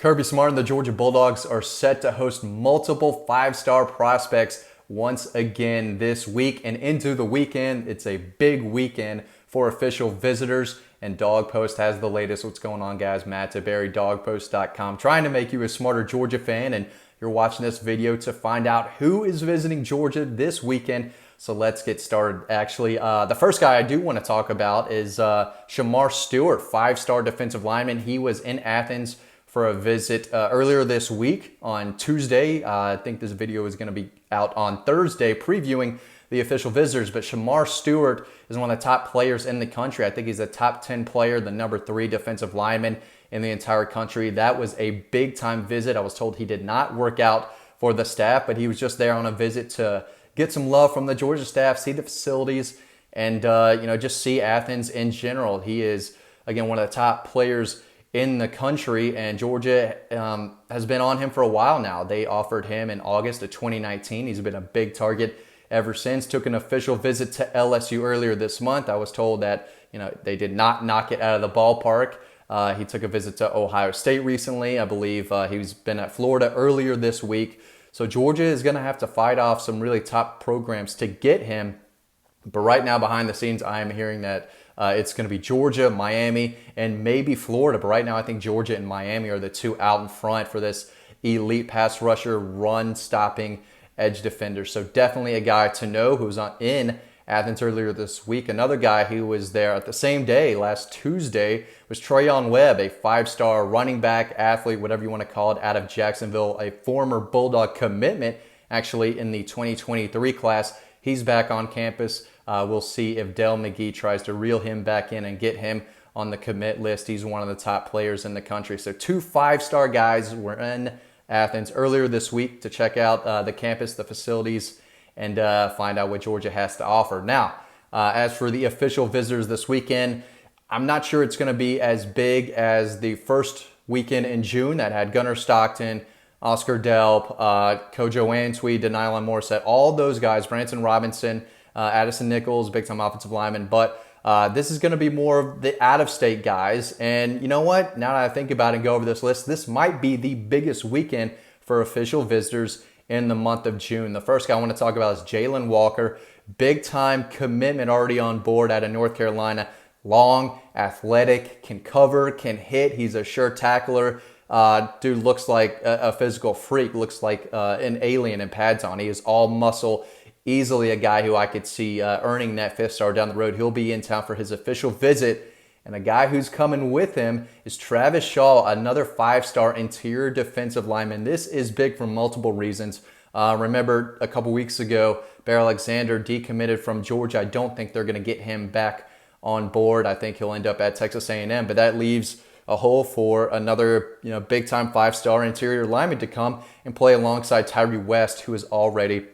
Kirby Smart and the Georgia Bulldogs are set to host multiple five-star prospects once again this week and into the weekend. It's a big weekend for official visitors, and Dawg Post has the latest. What's going on, guys? Matt Taberry, DawgPost.com, trying to make you a smarter Georgia fan, and you're watching this video to find out who is visiting Georgia this weekend. So let's get started. Actually, the first guy I do want to talk about is Shamar Stewart, five-star defensive lineman. He was in Athens for a visit earlier this week on Tuesday. I think this video is going to be out on Thursday previewing the official visitors, but Shamar Stewart is one of the top players in the country. I think he's a top 10 player, the number 3 defensive lineman in the entire country. That was a big-time visit. I was told he did not work out for the staff, but he was just there on a visit to get some love from the Georgia staff, see the facilities, and just see Athens in general. He is, again, one of the top players in the country, and Georgia has been on him for a while now. They offered him in August of 2019. He's been a big target ever since. Took an official visit to LSU earlier this month. I was told that they did not knock it out of the ballpark. He took a visit to Ohio State recently. I believe he's been at Florida earlier this week. So Georgia is going to have to fight off some really top programs to get him. But right now, behind the scenes, I am hearing that it's going to be Georgia, Miami, and maybe Florida. But right now, I think Georgia and Miami are the two out in front for this elite pass rusher, run-stopping edge defender. So definitely a guy to know who was in Athens earlier this week. Another guy who was there at the same day, last Tuesday, was Treyon Webb, a five-star running back, athlete, whatever you want to call it, out of Jacksonville, a former Bulldog commitment, actually, in the 2023 class. He's back on campus. We'll see if Dell McGee tries to reel him back in and get him on the commit list. He's one of the top players in the country. So 2 5-star guys were in Athens earlier this week to check out the campus, the facilities, and find out what Georgia has to offer. Now, as for the official visitors this weekend, I'm not sure it's going to be as big as the first weekend in June that had Gunnar Stockton, Oscar Delp, Kojo Antwi, Denylon Morissette, all those guys, Branson Robinson, Addison Nichols, big-time offensive lineman. But this is going to be more of the out-of-state guys. And you know what? Now that I think about it and go over this list, this might be the biggest weekend for official visitors in the month of June. The first guy I want to talk about is Jalen Walker. Big-time commitment already on board out of North Carolina. Long, athletic, can cover, can hit. He's a sure tackler. Dude looks like a physical freak. Looks like an alien in pads on. He is all muscle. Easily a guy who I could see earning that 5th star down the road. He'll be in town for his official visit. And a guy who's coming with him is Travis Shaw, another 5-star interior defensive lineman. This is big for multiple reasons. Remember, a couple weeks ago, Bear Alexander decommitted from Georgia. I don't think they're going to get him back on board. I think he'll end up at Texas A&M. But that leaves a hole for another big-time 5-star interior lineman to come and play alongside Tyree West, who is already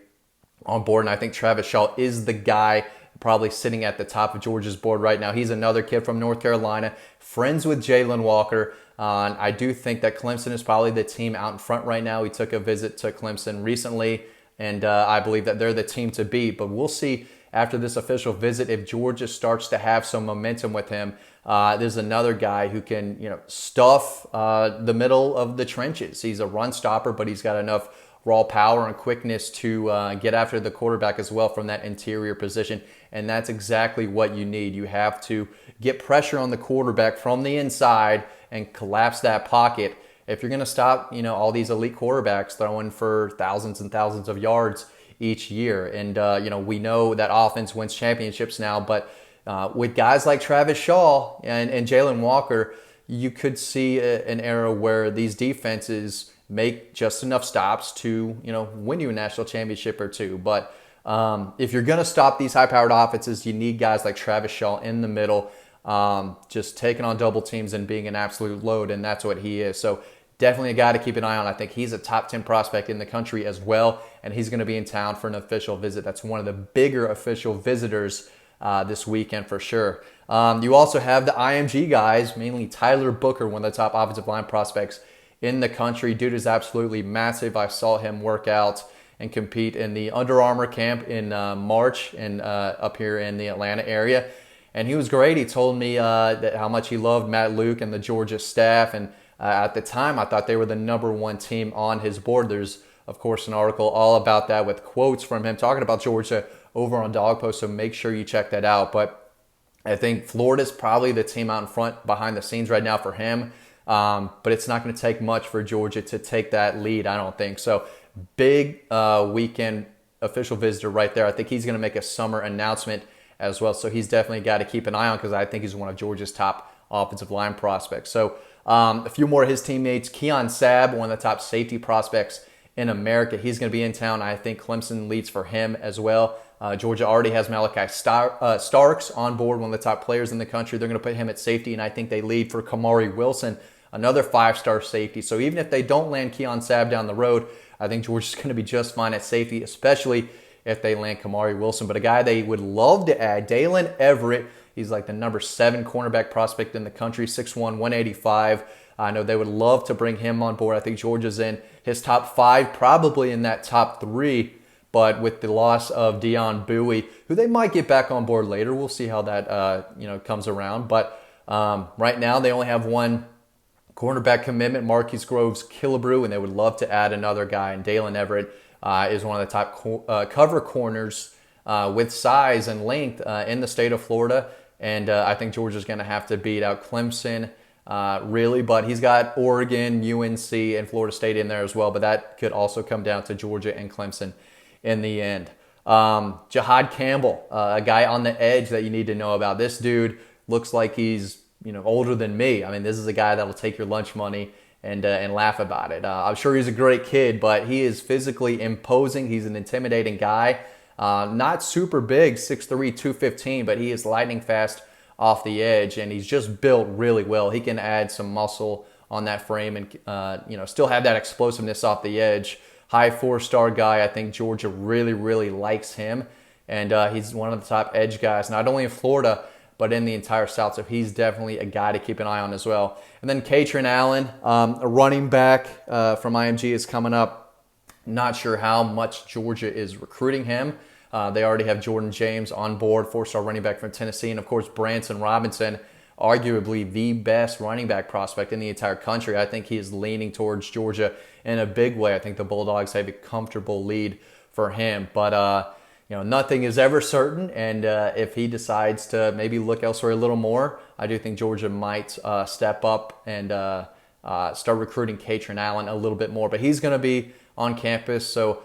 on board. And I think Travis Shaw is the guy probably sitting at the top of Georgia's board right now. He's another kid from North Carolina, friends with Jalen Walker. I do think that Clemson is probably the team out in front right now. We took a visit to Clemson recently, and I believe that they're the team to beat. But we'll see after this official visit if Georgia starts to have some momentum with him. There's another guy who can stuff the middle of the trenches. He's a run stopper, but he's got enough raw power and quickness to get after the quarterback as well from that interior position. And that's exactly what you need. You have to get pressure on the quarterback from the inside and collapse that pocket if you're going to stop all these elite quarterbacks throwing for thousands and thousands of yards each year. And we know that offense wins championships now, but with guys like Travis Shaw and Jalen Walker, you could see an era where these defenses make just enough stops to win you a national championship or two. But if you're going to stop these high-powered offenses, you need guys like Travis Shaw in the middle, just taking on double teams and being an absolute load, and that's what he is. So definitely a guy to keep an eye on. I think he's a top 10 prospect in the country as well, and he's going to be in town for an official visit. That's one of the bigger official visitors this weekend for sure. You also have the IMG guys, mainly Tyler Booker, one of the top offensive line prospects in the country. Dude is absolutely massive. I saw him work out and compete in the Under Armour camp in March and up here in the Atlanta area. And he was great. He told me that how much he loved Matt Luke and the Georgia staff. And At the time, I thought they were the #1 team on his board. There's, of course, an article all about that with quotes from him talking about Georgia over on Dawg Post, so make sure you check that out. But I think Florida's probably the team out in front behind the scenes right now for him. But it's not going to take much for Georgia to take that lead, I don't think. So big weekend official visitor right there. I think he's going to make a summer announcement as well. So he's definitely got to keep an eye on because I think he's one of Georgia's top offensive line prospects. So a few more of his teammates. Keon Sabbah, one of the top safety prospects in America. He's going to be in town. I think Clemson leads for him as well. Georgia already has Malachi Starks on board, one of the top players in the country. They're going to put him at safety, and I think they lead for Kamari Wilson, another 5-star safety. So even if they don't land Keon Sabbah down the road, I think Georgia's going to be just fine at safety, especially if they land Kamari Wilson. But a guy they would love to add, Dalen Everett. He's like the #7 cornerback prospect in the country, 6'1", 185. I know they would love to bring him on board. I think Georgia's in his top 5, probably in that top 3. But with the loss of Deion Bowie, who they might get back on board later, we'll see how that comes around. But right now they only have one cornerback commitment, Marquise Groves-Killebrew, and they would love to add another guy. And Dalen Everett is one of the top cover corners with size and length in the state of Florida. And I think Georgia's going to have to beat out Clemson, really. But he's got Oregon, UNC, and Florida State in there as well. But that could also come down to Georgia and Clemson in the end. Jihad Campbell, a guy on the edge that you need to know about. This dude looks like he's older than me. I mean, this is a guy that'll take your lunch money and laugh about it. I'm sure he's a great kid, but he is physically imposing. He's an intimidating guy. Not super big, 6'3", 215, but he is lightning fast off the edge, and he's just built really well. He can add some muscle on that frame and still have that explosiveness off the edge. High 4-star guy. I think Georgia really, really likes him. And he's one of the top edge guys, not only in Florida, but in the entire South. So he's definitely a guy to keep an eye on as well. And then Katron Allen, a running back from IMG, is coming up. Not sure how much Georgia is recruiting him. They already have Jordan James on board, 4-star running back from Tennessee. And, of course, Branson Robinson, arguably the best running back prospect in the entire country. I think he is leaning towards Georgia in a big way. I think the Bulldogs have a comfortable lead for him. But, nothing is ever certain. And if he decides to maybe look elsewhere a little more, I do think Georgia might step up and start recruiting Katron Allen a little bit more. But he's going to be on campus. So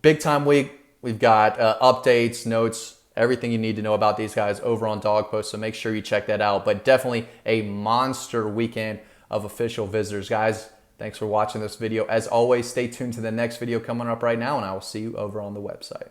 big time week. We've got updates, notes, everything you need to know about these guys over on Dawg Post, so make sure you check that out. But definitely a monster weekend of official visitors. Guys, thanks for watching this video. As always, stay tuned to the next video coming up right now, and I will see you over on the website.